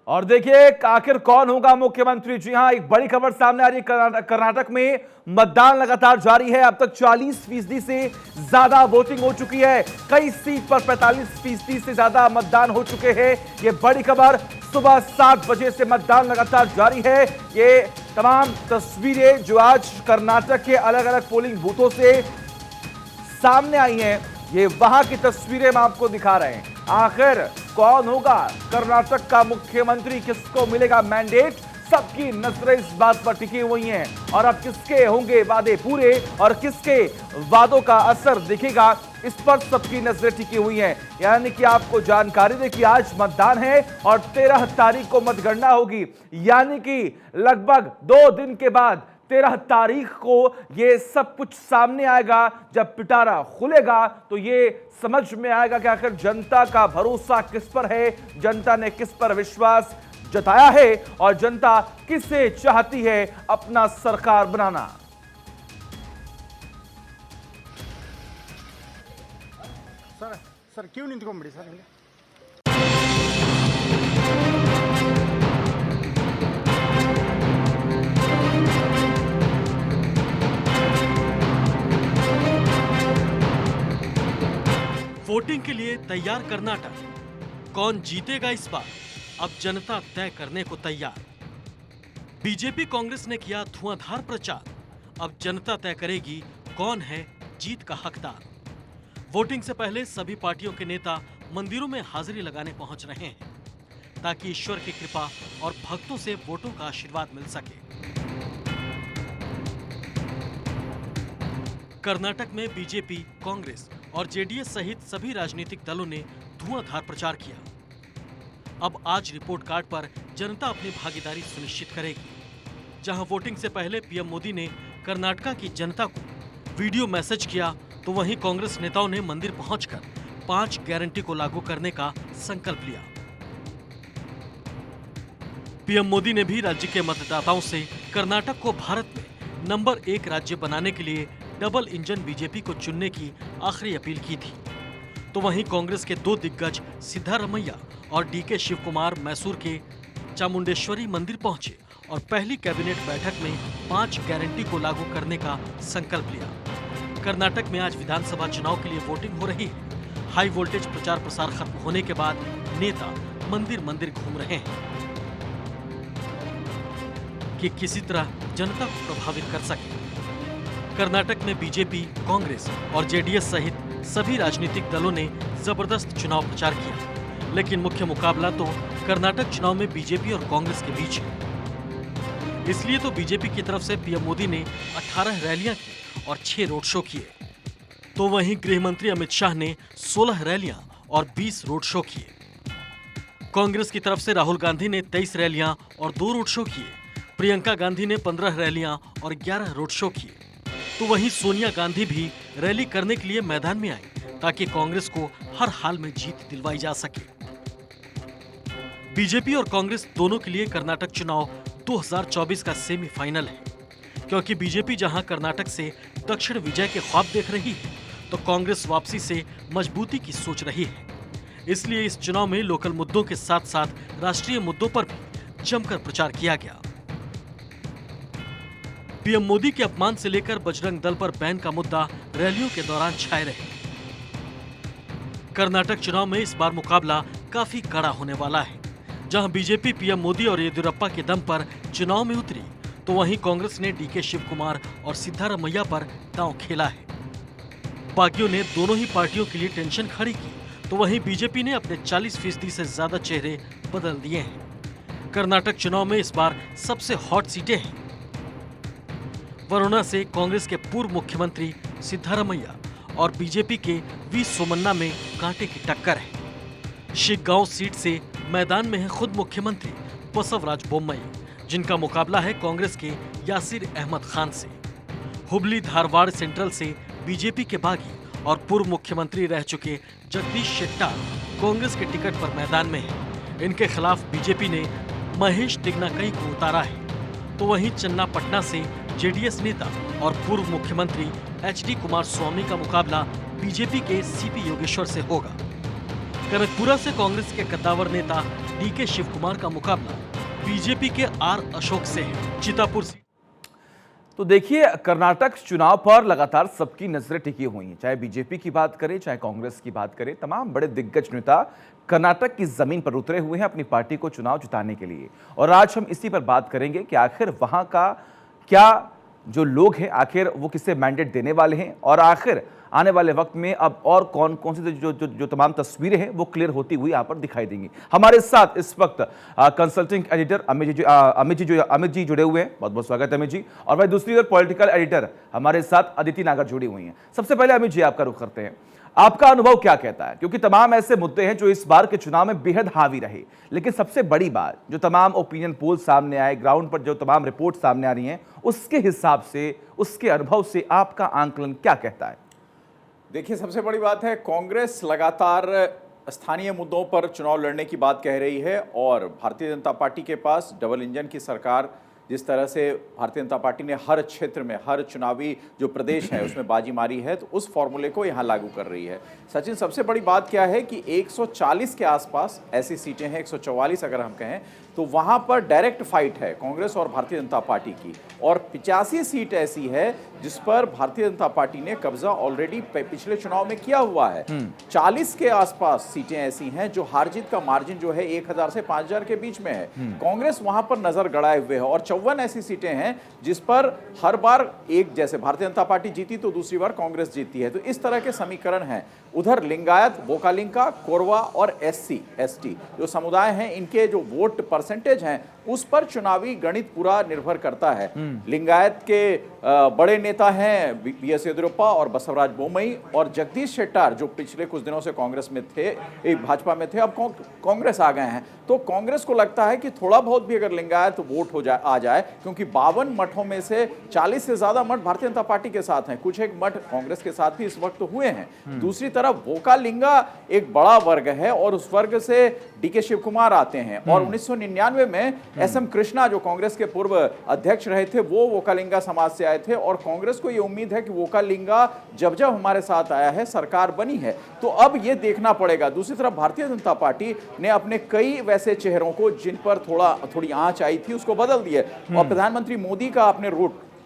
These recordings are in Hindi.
और देखिए आखिर कौन होगा मुख्यमंत्री। जी हां, एक बड़ी खबर सामने आ रही है। कर्नाटक में मतदान लगातार जारी है। अब तक 40% से ज्यादा वोटिंग हो चुकी है। कई सीट पर 45% से ज्यादा मतदान हो चुके हैं। ये बड़ी खबर। सुबह 7 बजे से मतदान लगातार जारी है। ये तमाम तस्वीरें जो आज कर्नाटक के अलग अलग पोलिंग बूथों से सामने आई हैं, ये वहां की तस्वीरें हम आपको दिखा रहे हैं। आखिर कौन होगा कर्नाटक का मुख्यमंत्री, किसको मिलेगा मैंडेट, सबकी नजरें इस बात पर टिकी हुई हैं। और अब किसके होंगे वादे पूरे और किसके वादों का असर दिखेगा, इस पर सबकी नजरें टिकी हुई हैं। यानी कि आपको जानकारी दे कि आज मतदान है और 13 तारीख को मतगणना होगी। यानी कि लगभग 2 दिन के बाद 13 तारीख को ये सब कुछ सामने आएगा। जब पिटारा खुलेगा तो ये समझ में आएगा कि आखिर जनता का भरोसा किस पर है, जनता ने किस पर विश्वास जताया है और जनता किसे चाहती है अपना सरकार बनाना। सर क्यों निंत्ಕೊಂಡ್ಬಿಡಿ सर ಇಲ್ಲಿ वोटिंग के लिए तैयार कर्नाटक। कौन जीतेगा इस बार, अब जनता तय करने को तैयार। बीजेपी कांग्रेस ने किया धुआंधार प्रचार। अब जनता तय करेगी कौन है जीत का हकदार। वोटिंग से पहले सभी पार्टियों के नेता मंदिरों में हाजिरी लगाने पहुंच रहे हैं ताकि ईश्वर की कृपा और भक्तों से वोटों का आशीर्वाद मिल सके। कर्नाटक में बीजेपी, कांग्रेस और जेडीएस सहित सभी राजनीतिक दलों ने धुआंधार प्रचार किया। अब आज रिपोर्ट कार्ड पर जनता अपनी भागीदारी सुनिश्चित करेगी। जहां वोटिंग से पहले पीएम मोदी ने कर्नाटक की जनता को वीडियो मैसेज किया, तो वहीं कांग्रेस नेताओं ने मंदिर पहुंचकर 5 गारंटी को लागू करने का संकल्प लिया। पीएम मोदी ने भी राज्य के मतदाताओं से कर्नाटक को भारत में नंबर 1 राज्य बनाने के लिए डबल इंजन बीजेपी को चुनने की आखिरी अपील की थी। तो वहीं कांग्रेस के 2 दिग्गज सिद्धारमैया और डीके शिव कुमार मैसूर के चामुंडेश्वरी मंदिर पहुंचे और पहली कैबिनेट बैठक में 5 गारंटी को लागू करने का संकल्प लिया। कर्नाटक में आज विधानसभा चुनाव के लिए वोटिंग हो रही है। हाई वोल्टेज प्रचार प्रसार खत्म होने के बाद नेता मंदिर मंदिर घूम रहे हैं कि किसी तरह जनता को प्रभावित कर सके। कर्नाटक में बीजेपी, कांग्रेस और जेडीएस सहित सभी राजनीतिक दलों ने जबरदस्त चुनाव प्रचार किया, लेकिन मुख्य मुकाबला तो कर्नाटक चुनाव में बीजेपी और कांग्रेस के बीच है। इसलिए तो बीजेपी की तरफ से पीएम मोदी ने 18 रैलियां की और 6 रोड शो किए। तो वहीं गृह मंत्री अमित शाह ने 16 रैलियां और 20 रोड शो किए। कांग्रेस की तरफ से राहुल गांधी ने 23 रैलियां और 2 रोड शो किए। प्रियंका गांधी ने 15 रैलियां और 11 रोड शो किए। तो वहीं सोनिया गांधी भी रैली करने के लिए मैदान में आई ताकि कांग्रेस को हर हाल में जीत दिलवाई जा सके। बीजेपी और कांग्रेस दोनों के लिए कर्नाटक चुनाव 2024 का सेमीफाइनल है, क्योंकि बीजेपी जहां कर्नाटक से दक्षिण विजय के ख्वाब देख रही है, तो कांग्रेस वापसी से मजबूती की सोच रही है। इसलिए इस चुनाव में लोकल मुद्दों के साथ साथ राष्ट्रीय मुद्दों पर भी जमकर प्रचार किया गया। पीएम मोदी के अपमान से लेकर बजरंग दल पर बैन का मुद्दा रैलियों के दौरान छाए रहे। कर्नाटक चुनाव में इस बार मुकाबला काफी कड़ा होने वाला है। जहां बीजेपी पीएम मोदी और येदियुरप्पा के दम पर चुनाव में उतरी, तो वहीं कांग्रेस ने डीके शिव कुमार और सिद्धारमैया पर दांव खेला है। बागियों ने दोनों ही पार्टियों के लिए टेंशन खड़ी की, तो वहीं बीजेपी ने अपने 40% से ज्यादा चेहरे बदल दिए हैं। कर्नाटक चुनाव में इस बार सबसे हॉट सीटें हैं। वरुणा से कांग्रेस के पूर्व मुख्यमंत्री सिद्धारमैया और बीजेपी के वी सोमन्ना में कांटे की टक्कर है। शिग्गांव सीट से मैदान में है खुद मुख्यमंत्री बसवराज बोम्मई, जिनका मुकाबला है कांग्रेस के यासिर अहमद खान से। हुबली धारवाड़ सेंट्रल से बीजेपी के बागी और पूर्व मुख्यमंत्री रह चुके जगदीश शेट्टार कांग्रेस के टिकट पर मैदान में है। इनके खिलाफ बीजेपी ने महेश टिग्नाकई को उतारा है। तो वहीं चन्नापटना से जेडीएस नेता और पूर्व मुख्यमंत्री एचडी कुमार स्वामी का मुकाबला बीजेपी के सीपी योगेश्वर से होगा। कनकपुरा से कांग्रेस के कद्दावर नेता डीके शिव कुमार का मुकाबला बीजेपी के आर अशोक से है। चितापुर से तो देखिए, कर्नाटक चुनाव पर लगातार सबकी नजरें टिकी हुई हैं। चाहे बीजेपी की बात करें, चाहे कांग्रेस की बात करें, तमाम बड़े दिग्गज नेता कर्नाटक की जमीन पर उतरे हुए हैं अपनी पार्टी को चुनाव जिताने के लिए। और आज हम इसी पर बात करेंगे कि आखिर वहां का क्या जो लोग हैं, आखिर वो किसे मैंडेट देने वाले हैं, और आखिर आने वाले वक्त में अब और कौन कौन सी जो तमाम तस्वीरें हैं वो क्लियर होती हुई यहाँ पर दिखाई देंगी। हमारे साथ इस वक्त कंसल्टिंग एडिटर अमित जी जुड़े हुए हैं। बहुत बहुत स्वागत है अमित जी। और भाई दूसरी ओर पॉलिटिकल एडिटर हमारे साथ अदिति नागर जुड़ी हुई हैं। सबसे पहले अमित जी आपका रुख करते हैं, आपका अनुभव क्या कहता है, क्योंकि तमाम ऐसे मुद्दे हैं जो इस बार के चुनाव में बेहद हावी रहे, लेकिन सबसे बड़ी बात जो तमाम ओपिनियन पोल सामने आए, ग्राउंड पर जो तमाम रिपोर्ट सामने आ रही हैं, उसके हिसाब से, उसके अनुभव से आपका आंकलन क्या कहता है? देखिए, सबसे बड़ी बात है कांग्रेस लगातार स्थानीय मुद्दों पर चुनाव लड़ने की बात कह रही है और भारतीय जनता पार्टी के पास डबल इंजन की सरकार, जिस तरह से भारतीय जनता पार्टी ने हर क्षेत्र में, हर चुनावी जो प्रदेश है उसमें बाजी मारी है, तो उस फॉर्मूले को यहाँ लागू कर रही है। सचिन, सबसे बड़ी बात क्या है कि 140 के आसपास ऐसी सीटें हैं, 144 अगर हम कहें तो वहाँ पर डायरेक्ट फाइट है कांग्रेस और भारतीय जनता पार्टी की, और 85 सीट ऐसी है जिस पर भारतीय जनता पार्टी ने कब्जा ऑलरेडी पिछले चुनाव में किया हुआ है। 40 के आसपास सीटें ऐसी हैं जो हार जीत का मार्जिन जो है 1000 से 5000 के बीच में है। कांग्रेस वहां पर नजर गड़ाए हुए है, और 54 ऐसी सीटें हैं जिस पर हर बार एक जैसे भारतीय जनता पार्टी जीती तो दूसरी बार कांग्रेस जीती है। तो इस तरह के समीकरण हैं। उधर लिंगायत, बोकालिंका, कोरवा और SC ST जो समुदाय हैं, इनके जो वोट परसेंटेज हैं उस पर चुनावी गणित पूरा निर्भर करता है। लिंगायत के बड़े नेता हैं BS येदियुरप्पा और बसवराज बोम्मई, और जगदीश शेट्टार जो पिछले कुछ दिनों से कांग्रेस में थे, भाजपा में थे, अब कांग्रेस आ गए हैं। तो कांग्रेस को लगता है कि थोड़ा बहुत भी अगर लिंगायत वोट आ जाए, क्योंकि 52 मठों में से 40 से ज्यादा मठ भारतीय जनता पार्टी के साथ हैं, कुछ एक मठ कांग्रेस के साथ भी इस वक्त हुए हैं। दूसरी तरफ बोकालिंगा एक बड़ा वर्ग है और उस वर्ग से डीके शिव कुमार आते हैं, और 1999 में SM कृष्णा जो कांग्रेस के पूर्व अध्यक्ष रहे थे, वो वोकालिंगा समाज से आए थे, और कांग्रेस को ये उम्मीद है कि वोकालिंगा जब जब हमारे साथ आया है, सरकार बनी है, तो अब ये देखना पड़ेगा। दूसरी तरफ भारतीय जनता पार्टी ने अपने कई वैसे चेहरों को जिन पर थोड़ी आंच आई थी उसको बदल दिया, और प्रधानमंत्री मोदी का आपने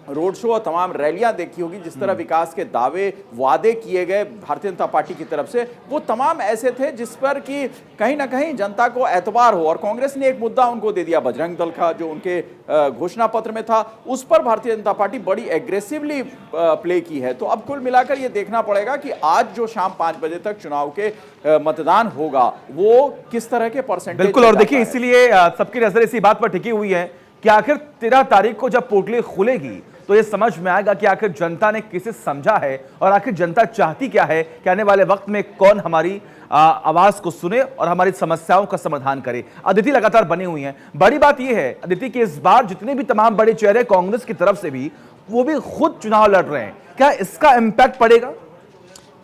रोड शो और तमाम रैलियां देखी होगी, जिस तरह विकास के दावे वादे किए गए भारतीय जनता पार्टी की तरफ से, वो तमाम ऐसे थे जिस पर कि कहीं ना कहीं जनता को एतबार हो। और कांग्रेस ने एक मुद्दा उनको दे दिया, बजरंग दल का जो उनके घोषणा पत्र में था, उस पर भारतीय जनता पार्टी बड़ी एग्रेसिवली प्ले की है। तो अब कुल मिलाकर ये देखना पड़ेगा कि आज जो शाम 5 बजे तक चुनाव के मतदान होगा वो किस तरह के परसेंटेज। बिल्कुल, और देखिए इसीलिए सबकी नजर इसी बात पर टिकी हुई है कि आखिर 13 तारीख को जब पोर्टली खुलेगी तो ये समझ में आएगा कि आखिर जनता ने किसे समझा है, और आखिर जनता चाहती क्या है कि आने वाले वक्त में कौन हमारी आवाज को सुने और हमारी समस्याओं का समाधान करे। अदिति लगातार बनी हुई हैं। बड़ी बात यह है अदिति कि इस बार जितने भी तमाम बड़े चेहरे कांग्रेस की तरफ से भी, वो भी खुद चुनाव लड़ रहे हैं। क्या इसका इंपैक्ट पड़ेगा?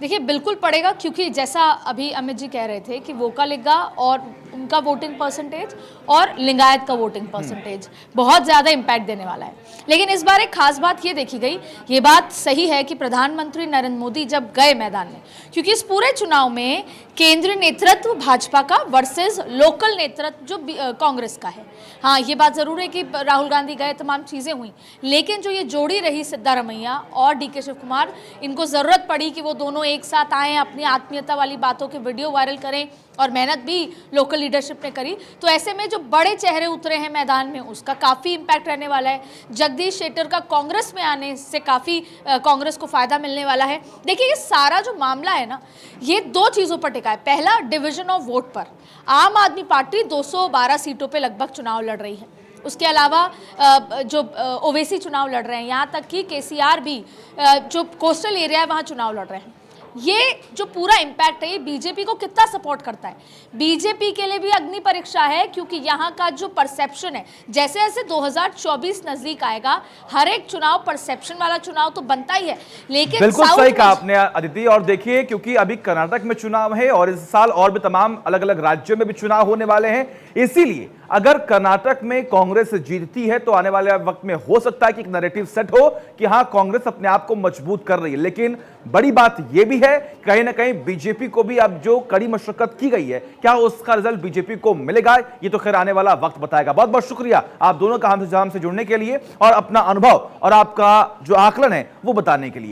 देखिए, बिल्कुल पड़ेगा, क्योंकि जैसा अभी अमित जी कह रहे थे कि वोकालिंगा और उनका वोटिंग परसेंटेज और लिंगायत का वोटिंग परसेंटेज बहुत ज़्यादा इम्पैक्ट देने वाला है। लेकिन इस बार एक खास बात ये देखी गई, ये बात सही है कि प्रधानमंत्री नरेंद्र मोदी जब गए मैदान में, क्योंकि इस पूरे चुनाव में केंद्रीय नेतृत्व भाजपा का वर्सेस लोकल नेतृत्व जो कांग्रेस का है। हाँ, ये बात ज़रूर है कि राहुल गांधी गए, तमाम चीज़ें हुई, लेकिन जो ये जोड़ी रही सिद्धारमैया और डीके शिव कुमार, इनको ज़रूरत पड़ी कि वो दोनों एक साथ आए, अपनी आत्मीयता वाली बातों के वीडियो वायरल करें, और मेहनत भी लोकल लीडरशिप ने करी। तो ऐसे में जो बड़े चेहरे उतरे हैं मैदान में, उसका काफ़ी इम्पैक्ट रहने वाला है। जगदीश शेट्टर का कांग्रेस में आने से काफ़ी कांग्रेस को फ़ायदा मिलने वाला है। देखिए, ये सारा जो मामला है ना, ये 2 चीज़ों पर टिका है। पहला, डिवीजन ऑफ वोट पर आम आदमी पार्टी 212 सीटों पर लगभग चुनाव लड़ रही है। उसके अलावा जो ओवैसी चुनाव लड़ रहे हैं, यहाँ तक कि KCR भी जो कोस्टल एरिया है वहाँ चुनाव लड़ रहे हैं। ये जो पूरा इम्पैक्ट है, ये बीजेपी को कितना सपोर्ट करता है। बीजेपी के लिए भी अग्नि परीक्षा है, क्योंकि यहाँ का जो परसेप्शन है, जैसे जैसे 2024 नजदीक आएगा, हर एक चुनाव परसेप्शन वाला चुनाव तो बनता ही है। लेकिन बिल्कुल सही कहा आपने अदिति। और देखिए, क्योंकि अभी कर्नाटक में चुनाव है और इस साल और भी तमाम अलग अलग राज्यों में भी चुनाव होने वाले हैं, इसीलिए अगर कर्नाटक में कांग्रेस जीतती है तो आने वाले वक्त में हो सकता है कि एक नैरेटिव सेट हो कि हां, कांग्रेस अपने आप को मजबूत कर रही है। लेकिन बड़ी बात यह भी है है कहीं ना कहीं बीजेपी को भी अब जो कड़ी मशक्कत की गई है, क्या उसका रिजल्ट बीजेपी को मिलेगा, ये तो खैर आने वाला वक्त बताएगा। बहुत बहुत शुक्रिया आप दोनों का हमसे जुड़ने के लिए और अपना अनुभव और आपका जो आकलन है वो बताने के लिए।